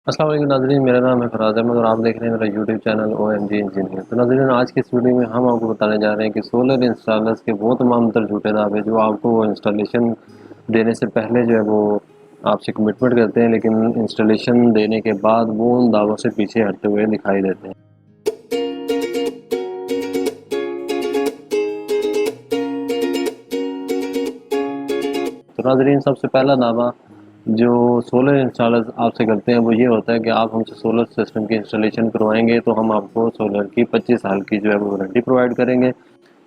अस्सलाम वालेकुम नाज़रीन, मेरा नाम है फराज अहमद और आप देख रहे हैं मेरा यूट्यूब चैनल OMG इंजीनियर। तो नाज़रीन, आज की इस वीडियो में हम आपको बताने जा रहे हैं कि सोलर इंस्टॉलर्स के वो तमाम तर झूठे दावे जो आपको वो इंस्टॉलेशन देने से पहले जो है वो आपसे कमिटमेंट करते हैं, लेकिन इंस्टॉलेशन देने के बाद वो उन दावों से पीछे हटते हुए दिखाई देते हैं। तो नाज़रीन, सबसे पहला दावा जो सोलर इंस्टॉलर्स आपसे करते हैं वो ये होता है कि आप हमसे सोलर सिस्टम की इंस्टॉलेशन करवाएंगे तो हम आपको सोलर की 25 साल की जो है वो वारंटी प्रोवाइड करेंगे।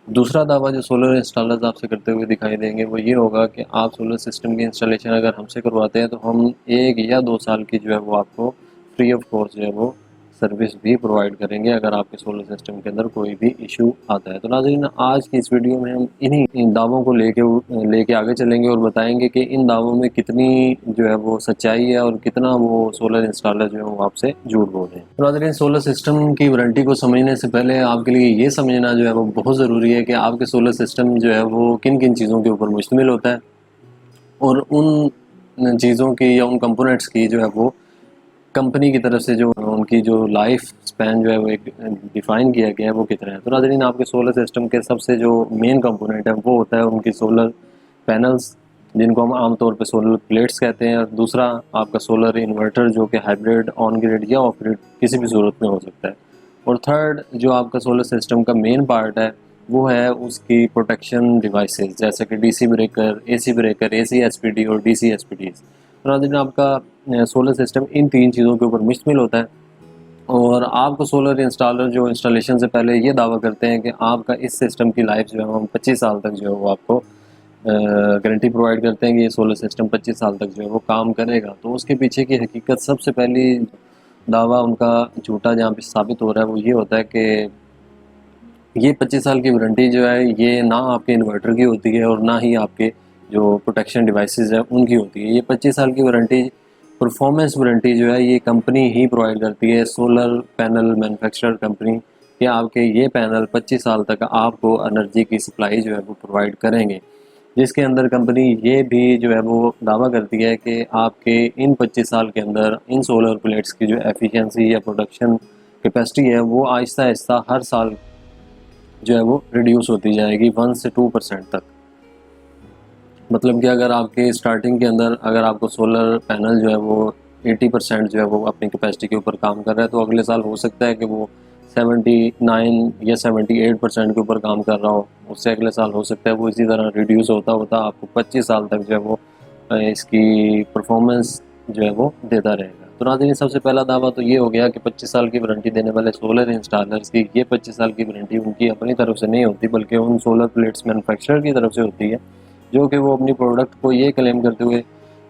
दूसरा दावा जो सोलर इंस्टॉलर्स आपसे करते हुए दिखाई देंगे वो ये होगा कि आप सोलर सिस्टम की इंस्टॉलेशन अगर हमसे करवाते हैं तो हम 1 या 2 साल की जो है वो आपको फ्री ऑफ कॉस्ट जो है वो सर्विस भी प्रोवाइड करेंगे अगर आपके सोलर सिस्टम के अंदर कोई भी इशू आता है। तो नाज़रीन, आज की इस वीडियो में हम इन्हीं इन दावों को लेके आगे चलेंगे और बताएंगे कि इन दावों में कितनी जो है वो सच्चाई है और कितना वो सोलर इंस्टॉलर जो है वो आपसे झूठ बोल रहे हैं। तो नाज़रीन, सोलर सिस्टम की वारंटी को समझने से पहले आपके लिए ये समझना जो है वो बहुत ज़रूरी है कि आपके सोलर सिस्टम जो है वो किन किन चीज़ों के ऊपर मुश्तमिल होता है और उन चीज़ों की या उन कंपोनेंट्स की जो है वो कंपनी की तरफ से जो उनकी जो लाइफ स्पैन जो है वो एक डिफ़ाइन किया गया है वो कितना है। तो नाज़रीन, आपके सोलर सिस्टम के सबसे जो मेन कंपोनेंट है वो होता है उनकी सोलर पैनल्स, जिनको हम आमतौर पे सोलर प्लेट्स कहते हैं। और दूसरा आपका सोलर इन्वर्टर जो कि हाइब्रिड, ऑन ग्रिड या ऑफ ग्रिड किसी भी सूरत में हो सकता है। और थर्ड जो आपका सोलर सिस्टम का मेन पार्ट है वो है उसकी प्रोटेक्शन डिवाइसेस, जैसे कि DC breaker, AC breaker, AC SPD और डीसी एसपीडीज। तो नाज़रीन, आपका सोलर सिस्टम इन तीन चीज़ों के ऊपर मुश्तमिल होता है और आपको सोलर इंस्टॉलर जो इंस्टॉलेशन से पहले ये दावा करते हैं कि आपका इस सिस्टम की लाइफ जो है हम 25 साल तक जो है वो आपको गारंटी प्रोवाइड करते हैं कि ये सोलर सिस्टम 25 साल तक जो है वो काम करेगा। तो उसके पीछे की हकीकत, सबसे पहली दावा उनका झूठा जहाँ पे साबित हो रहा है वो ये होता है कि ये 25 साल की वारंटी जो है ये ना आपके इन्वर्टर की होती है और ना ही आपके जो प्रोटेक्शन डिवाइसेस है उनकी होती है। ये 25 साल की वारंटी, परफॉर्मेंस वारंटी जो है ये कंपनी ही प्रोवाइड करती है, सोलर पैनल मैन्युफैक्चरर कंपनी, कि आपके ये पैनल 25 साल तक आपको एनर्जी की सप्लाई जो है वो प्रोवाइड करेंगे। जिसके अंदर कंपनी ये भी जो है वो दावा करती है कि आपके इन 25 साल के अंदर इन सोलर प्लेट्स की जो एफिशिएंसी या प्रोडक्शन कैपेसिटी है वो आहिस्ता आहिस्ता हर साल जो है वो रिड्यूस होती जाएगी 1 से 2% तक। मतलब कि अगर आपके स्टार्टिंग के अंदर अगर आपको सोलर पैनल जो है वो 80% जो है वो अपनी कैपेसिटी के ऊपर काम कर रहा है तो अगले साल हो सकता है कि वो 79 या 78% के ऊपर काम कर रहा हो। उससे अगले साल हो सकता है वो इसी तरह रिड्यूस होता होता आपको 25 साल तक जो है वो इसकी परफॉर्मेंस जो है वो देता रहेगा। तो नाज़रीन, सबसे पहला दावा तो ये हो गया कि 25 साल की वारंटी देने वाले सोलर इंस्टॉलर्स की ये 25 साल की वारंटी उनकी अपनी तरफ से नहीं होती बल्कि उन सोलर प्लेट्स मैन्युफैक्चरर की तरफ से होती है, जो कि वो अपनी प्रोडक्ट को ये क्लेम करते हुए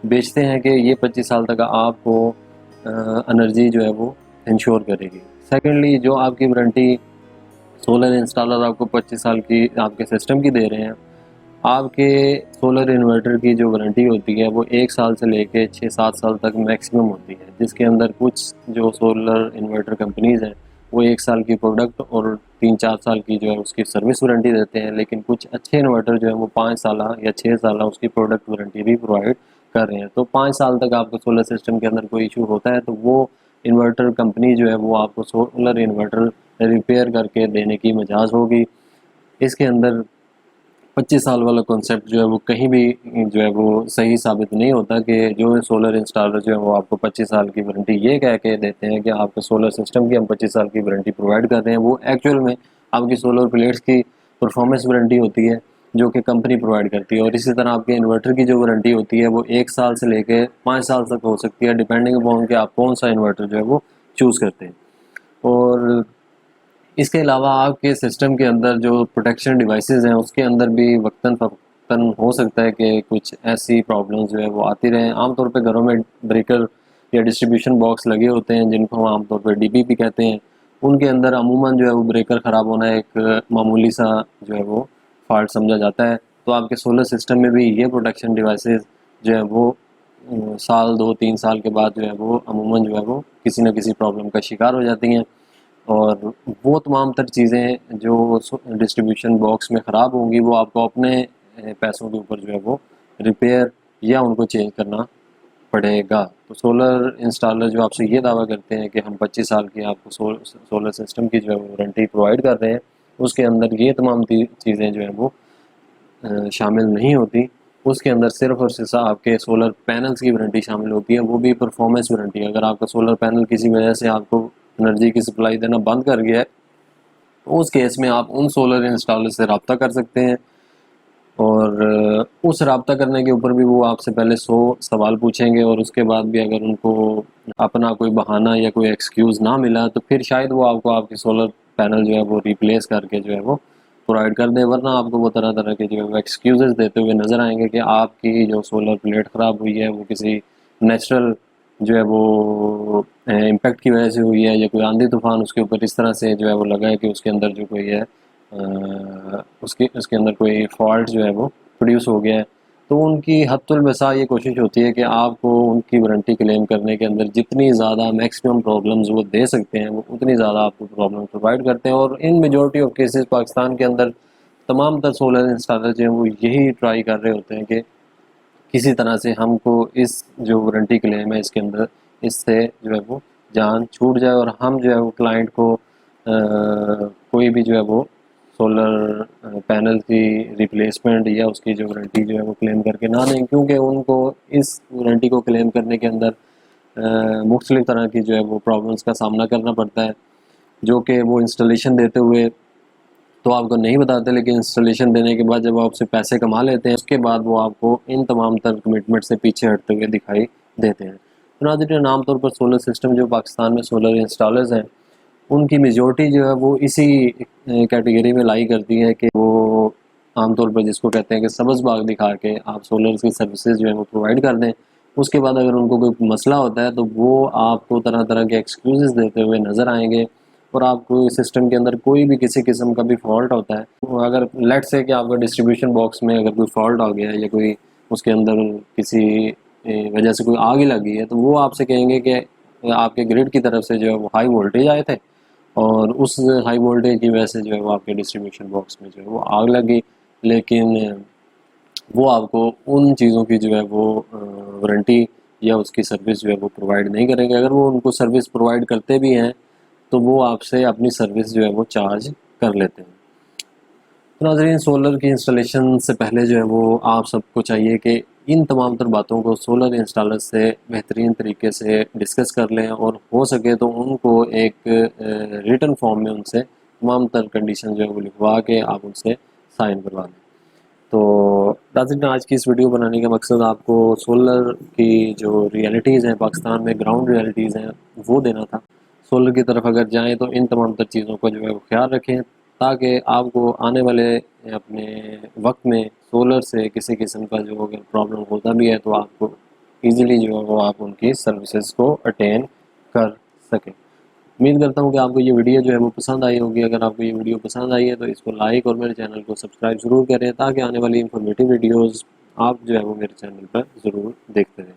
बेचते हैं कि ये 25 साल तक आपको एनर्जी जो है वो इंश्योर करेगी। सेकेंडली, जो आपकी वारंटी सोलर इंस्टॉलर आपको 25 साल की आपके सिस्टम की दे रहे हैं, आपके सोलर इन्वर्टर की जो वारंटी होती है वो 1 साल से लेके 6-7 साल तक मैक्सिमम होती है, जिसके अंदर कुछ जो सोलर इन्वर्टर कंपनीज़ हैं वो 1 साल की प्रोडक्ट और 3-4 साल की जो है उसकी सर्विस वारंटी देते हैं, लेकिन कुछ अच्छे इन्वर्टर जो है वो 5 साल या 6 साल उसकी प्रोडक्ट वारंटी भी प्रोवाइड कर रहे हैं। तो 5 साल तक आपको सोलर सिस्टम के अंदर कोई इशू होता है तो वो इन्वर्टर कंपनी जो है वो आपको सोलर इन्वर्टर रिपेयर करके देने की मजाज होगी। इसके अंदर 25 साल वाला कॉन्सेप्ट जो है वो कहीं भी जो है वो सही साबित नहीं होता कि जो सोलर इंस्टॉलर जो है वो आपको 25 साल की वारंटी ये कह के देते हैं कि आपके सोलर सिस्टम की हम 25 साल की वारंटी प्रोवाइड कर रहे हैं, वो एक्चुअल में आपकी सोलर प्लेट्स की परफॉर्मेंस वारंटी होती है जो कि कंपनी प्रोवाइड करती है। और इसी तरह आपके इन्वर्टर की जो वारंटी होती है वो 1 साल से लेकर 5 साल तक हो सकती है, डिपेंडिंग अपॉन कि आप कौन सा इन्वर्टर जो है वो चूज़ करते हैं। और इसके अलावा आपके सिस्टम के अंदर जो प्रोटेक्शन डिवाइसेस हैं उसके अंदर भी वक्तन फ़वक्तन हो सकता है कि कुछ ऐसी प्रॉब्लम्स जो है वो आती रहें। आमतौर पे घरों में ब्रेकर या डिस्ट्रीब्यूशन बॉक्स लगे होते हैं जिनको हम आमतौर पे डीबी भी कहते हैं, उनके अंदर अमूमन जो है वो ब्रेकर ख़राब होना एक मामूली सा जो है वो फॉल्ट समझा जाता है। तो आपके सोलर सिस्टम में भी ये प्रोटेक्शन डिवाइसेस जो है वो साल 2-3 साल के बाद जो है वो अमूमन जो है वो किसी न किसी प्रॉब्लम का शिकार हो जाती हैं और वो तमाम तर चीज़ें जो डिस्ट्रीब्यूशन बॉक्स में ख़राब होंगी वो आपको अपने पैसों के ऊपर जो है वो रिपेयर या उनको चेंज करना पड़ेगा। तो सोलर इंस्टॉलर जो आपसे ये दावा करते हैं कि हम 25 साल की आपको सोलर सिस्टम की जो है वारंटी प्रोवाइड कर रहे हैं, उसके अंदर ये तमाम चीज़ें जो हैं वो शामिल नहीं होती। उसके अंदर सिर्फ और सिर्फ आपके सोलर पैनल्स की वारंटी शामिल होती है, वो भी परफॉर्मेंस वारंटी। अगर आपका सोलर पैनल किसी वजह से आपको एनर्जी की सप्लाई देना बंद कर गया है, तो उस केस में आप उन सोलर इंस्टॉलर से रब्ता कर सकते हैं, और उस रब्ता करने के ऊपर भी वो आपसे पहले 100 सवाल पूछेंगे, और उसके बाद भी अगर उनको अपना कोई बहाना या कोई एक्सक्यूज़ ना मिला तो फिर शायद वो आपको आपके सोलर पैनल जो है वो रिप्लेस करके जो है वो प्रोवाइड कर दें। वरना आपको वो तरह तरह के जो है वो एक्सक्यूज़ेस देते हुए नज़र आएंगे कि आपकी जो सोलर प्लेट ख़राब हुई है वो किसी नेचुरल जो है वो इम्पेक्ट की वजह से हुई है, या कोई आंधी तूफान उसके ऊपर इस तरह से जो है वो लगा है कि उसके अंदर जो कोई है उसके अंदर कोई फॉल्ट जो है वो प्रोड्यूस हो गया है। तो उनकी हद्दुल बसा ये कोशिश होती है कि आपको उनकी वारंटी क्लेम करने के अंदर जितनी ज़्यादा मैक्सिमम प्रॉब्लम्स वो दे सकते हैं, वो उतनी ज़्यादा आपको प्रॉब्लम प्रोवाइड करते हैं। और इन मेजॉरिटी ऑफ केसेस पाकिस्तान के अंदर तमाम तर सोलर इंस्टॉलर जो हैं वो यही ट्राई कर रहे होते हैं कि किसी तरह से हमको इस जो वारंटी क्लेम है इसके अंदर इससे जो है वो जान छूट जाए, और हम जो है वो क्लाइंट को कोई भी जो है वो सोलर पैनल की रिप्लेसमेंट या उसकी जो वारंटी जो है वो क्लेम करके ना दें, क्योंकि उनको इस वारंटी को क्लेम करने के अंदर मुख्तलिफ़ तरह की जो है वो प्रॉब्लम्स का सामना करना पड़ता है, जो कि वो इंस्टॉलेशन देते हुए तो आपको नहीं बताते, लेकिन इंस्टॉलेशन देने के बाद जब आप आपसे पैसे कमा लेते हैं उसके बाद वो आपको इन तमाम तर कमिटमेंट से पीछे हटते हुए दिखाई देते हैं। तो नाज़रीन, आमतौर पर सोलर सिस्टम जो पाकिस्तान में सोलर इंस्टॉलर्स हैं उनकी मेजॉरिटी जो है वो इसी कैटेगरी में लाई करती है कि वो आमतौर पर जिसको कहते हैं कि सब्ज़ बाग दिखा के आप सोलर की सर्विसेज जो है वो प्रोवाइड कर दें। उसके बाद अगर उनको कोई मसला होता है तो वो आपको तरह तरह के एक्सक्यूज़ देते हुए नज़र आएंगे, और आपको सिस्टम के अंदर कोई भी किसी किस्म का भी फॉल्ट होता है, तो अगर लेट से कि आपका डिस्ट्रीब्यूशन बॉक्स में अगर कोई फॉल्ट आ गया है या कोई उसके अंदर किसी वजह से कोई आग ही लगी है, तो वो आपसे कहेंगे कि आपके ग्रिड की तरफ से जो है वो हाई वोल्टेज आए थे, और उस हाई वोल्टेज की वजह से जो है वो आपके डिस्ट्रीब्यूशन बॉक्स में जो है वो आग लगी। लेकिन वो आपको उन चीज़ों की जो है वो वारंटी या उसकी सर्विस जो है वो प्रोवाइड नहीं करेंगे। अगर वो उनको सर्विस प्रोवाइड करते भी हैं तो वो आपसे अपनी सर्विस जो है वो चार्ज कर लेते हैं। तो नाज़रीन, सोलर की इंस्टॉलेशन से पहले जो है वो आप सबको चाहिए कि इन तमाम तर बातों को सोलर इंस्टॉलर से बेहतरीन तरीके से डिस्कस कर लें, और हो सके तो उनको एक रिटन फॉर्म में उनसे तमाम तर कंडीशन जो है वो लिखवा के आप उनसे साइन करवा लें। तो नाज़रीन, आज की इस वीडियो बनाने का मकसद आपको सोलर की जो रियलिटीज़ हैं पाकिस्तान में, ग्राउंड रियलिटीज़ हैं, वो देना था। सोलर की तरफ अगर जाएँ तो इन तमाम तर चीज़ों का जो है वो ख्याल रखें, ताकि आपको आने वाले अपने वक्त में सोलर से किसी किस्म का जो अगर प्रॉब्लम होता भी है तो आपको ईज़िली जो है वो आप उनकी सर्विसेज को अटेन कर सकें। उम्मीद करता हूँ कि आपको ये वीडियो जो है वो पसंद आई होगी। अगर आपको ये वीडियो पसंद आई है तो इसको लाइक और मेरे चैनल को सब्सक्राइब ज़रूर करें, ताकि आने वाली इंफॉर्मेटिव वीडियोज़ आप जो है वो मेरे चैनल पर ज़रूर देखते रहें।